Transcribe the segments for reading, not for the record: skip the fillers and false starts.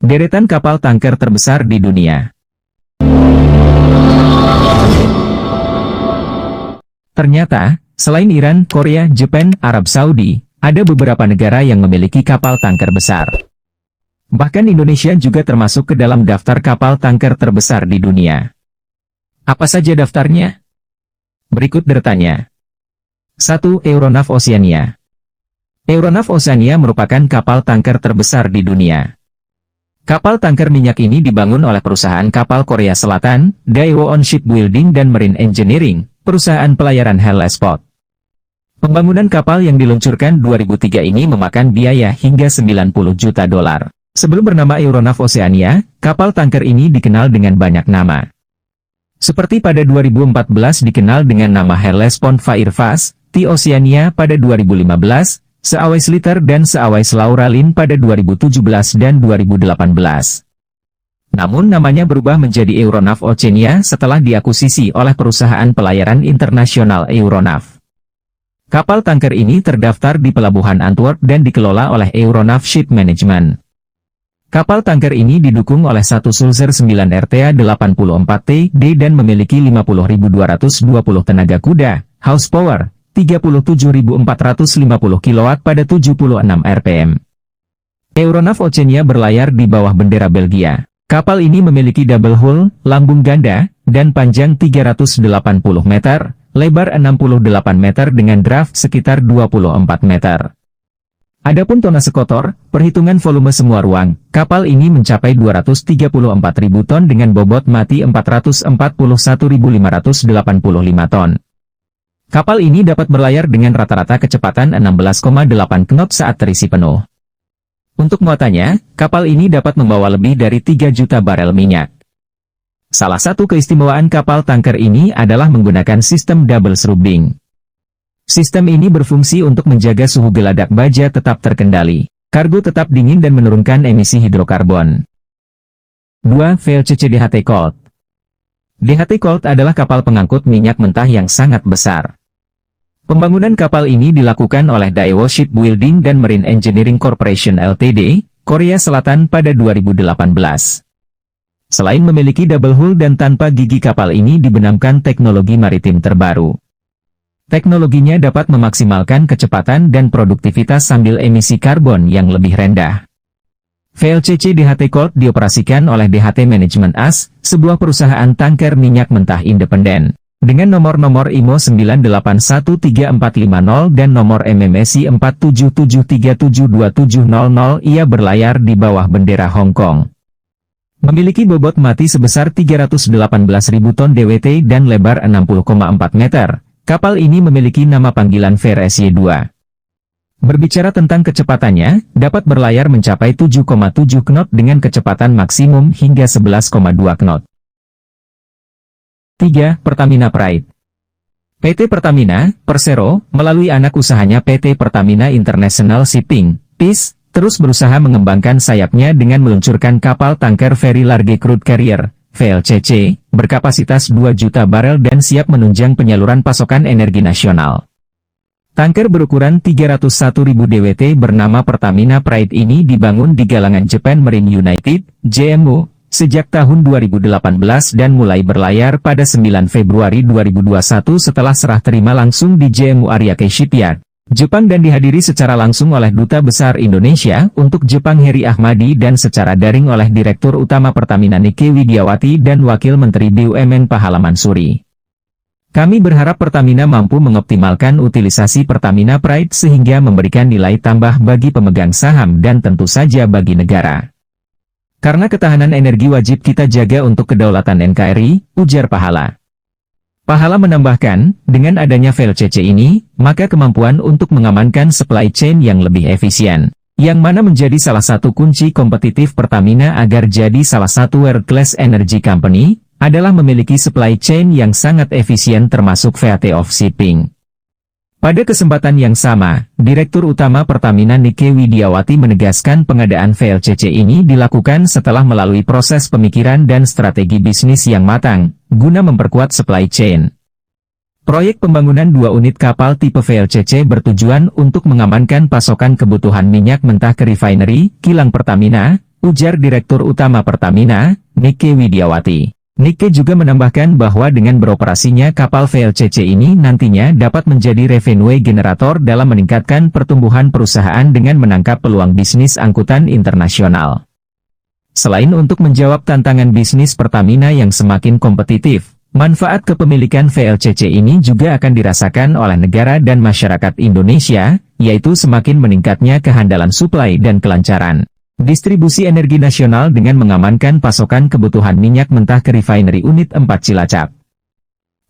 Deretan kapal tanker terbesar di dunia. Ternyata, selain Iran, Korea, Jepang, Arab Saudi, ada beberapa negara yang memiliki kapal tanker besar. Bahkan Indonesia juga termasuk ke dalam daftar kapal tanker terbesar di dunia. Apa saja daftarnya? Berikut deretannya. 1. Euronav Oceania. Euronav Oceania merupakan kapal tanker terbesar di dunia. Kapal tanker minyak ini dibangun oleh perusahaan kapal Korea Selatan, Daewoo Shipbuilding dan Marine Engineering, perusahaan pelayaran Hellesport. Pembangunan kapal yang diluncurkan 2003 ini memakan biaya hingga 90 juta dolar. Sebelum bernama Euronav Oceania, kapal tanker ini dikenal dengan banyak nama. Seperti pada 2014 dikenal dengan nama Hellespont Fairfax, T Oceania pada 2015, Seaway Slater dan Seaway Lauralin pada 2017 dan 2018. Namun namanya berubah menjadi Euronav Oceania setelah diakuisisi oleh perusahaan pelayaran internasional Euronav. Kapal tanker ini terdaftar di Pelabuhan Antwerp dan dikelola oleh Euronav Ship Management. Kapal tanker ini didukung oleh satu Sulzer 9 RTA 84TD dan memiliki 50.220 tenaga kuda, horsepower, 37.450 kW pada 76 rpm. Euronav Oceania berlayar di bawah bendera Belgia. Kapal ini memiliki double hull, lambung ganda, dan panjang 380 meter, lebar 68 meter dengan draft sekitar 24 meter. Adapun tonnase kotor, perhitungan volume semua ruang, kapal ini mencapai 234.000 ton dengan bobot mati 441.585 ton. Kapal ini dapat berlayar dengan rata-rata kecepatan 16,8 knot saat terisi penuh. Untuk muatannya, kapal ini dapat membawa lebih dari 3 juta barel minyak. Salah satu keistimewaan kapal tanker ini adalah menggunakan sistem double shrouding. Sistem ini berfungsi untuk menjaga suhu geladak baja tetap terkendali, kargo tetap dingin dan menurunkan emisi hidrokarbon. 2. VLCC DHT Colt. DHT Colt adalah kapal pengangkut minyak mentah yang sangat besar. Pembangunan kapal ini dilakukan oleh Daewoo Shipbuilding dan Marine Engineering Corporation Ltd, Korea Selatan pada 2018. Selain memiliki double hull dan tanpa gigi, kapal ini dibenamkan teknologi maritim terbaru. Teknologinya dapat memaksimalkan kecepatan dan produktivitas sambil emisi karbon yang lebih rendah. VLCC DHT Colt dioperasikan oleh DHT Management AS, sebuah perusahaan tanker minyak mentah independen. Dengan nomor-nomor IMO 9813450 dan nomor MMSI 477372700, ia berlayar di bawah bendera Hong Kong. Memiliki bobot mati sebesar 318.000 ton DWT dan lebar 60,4 meter. Kapal ini memiliki nama panggilan VRSY 2. Berbicara tentang kecepatannya, dapat berlayar mencapai 7,7 knot dengan kecepatan maksimum hingga 11,2 knot. 3. Pertamina Pride. PT Pertamina, Persero, melalui anak usahanya PT Pertamina International Shipping, PIS, terus berusaha mengembangkan sayapnya dengan meluncurkan kapal tanker Very Large Crude Carrier, VLCC, berkapasitas 2 juta barel dan siap menunjang penyaluran pasokan energi nasional. Tanker berukuran 301.000 DWT bernama Pertamina Pride ini dibangun di galangan Japan Marine United, JMU, sejak tahun 2018 dan mulai berlayar pada 9 Februari 2021 setelah serah terima langsung di JMU Ariake Shipyard, Jepang dan dihadiri secara langsung oleh Duta Besar Indonesia untuk Jepang Heri Ahmadi dan secara daring oleh Direktur Utama Pertamina Nike Widiawati dan Wakil Menteri BUMN Pahala Mansuri. Kami berharap Pertamina mampu mengoptimalkan utilisasi Pertamina Pride sehingga memberikan nilai tambah bagi pemegang saham dan tentu saja bagi negara. Karena ketahanan energi wajib kita jaga untuk kedaulatan NKRI, ujar Pahala. Pahala menambahkan, dengan adanya VLCC ini, maka kemampuan untuk mengamankan supply chain yang lebih efisien, yang mana menjadi salah satu kunci kompetitif Pertamina agar jadi salah satu world-class energy company, adalah memiliki supply chain yang sangat efisien termasuk VAT of shipping. Pada kesempatan yang sama, Direktur Utama Pertamina Nike Widiawati menegaskan pengadaan VLCC ini dilakukan setelah melalui proses pemikiran dan strategi bisnis yang matang, guna memperkuat supply chain. Proyek pembangunan 2 unit kapal tipe VLCC bertujuan untuk mengamankan pasokan kebutuhan minyak mentah ke refinery, kilang Pertamina, ujar Direktur Utama Pertamina, Nike Widiawati. Nike juga menambahkan bahwa dengan beroperasinya kapal VLCC ini nantinya dapat menjadi revenue generator dalam meningkatkan pertumbuhan perusahaan dengan menangkap peluang bisnis angkutan internasional. Selain untuk menjawab tantangan bisnis Pertamina yang semakin kompetitif, manfaat kepemilikan VLCC ini juga akan dirasakan oleh negara dan masyarakat Indonesia, yaitu semakin meningkatnya kehandalan suplai dan kelancaran distribusi energi nasional dengan mengamankan pasokan kebutuhan minyak mentah ke Refinery Unit 4 Cilacap.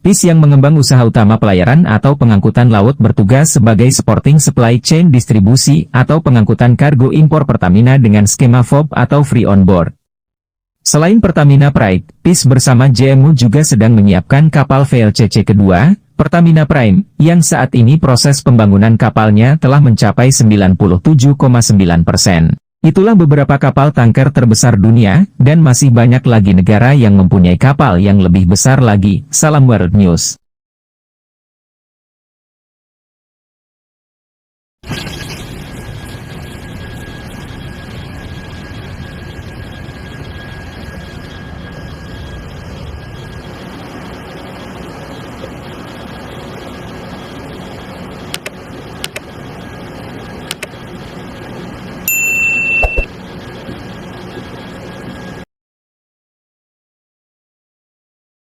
PIS yang mengembang usaha utama pelayaran atau pengangkutan laut bertugas sebagai supporting supply chain distribusi atau pengangkutan kargo impor Pertamina dengan skema FOB atau Free On Board. Selain Pertamina Pride, PIS bersama JMU juga sedang menyiapkan kapal VLCC kedua, Pertamina Prime, yang saat ini proses pembangunan kapalnya telah mencapai 97,9%. Itulah beberapa kapal tanker terbesar dunia, dan masih banyak lagi negara yang mempunyai kapal yang lebih besar lagi. Salam World News.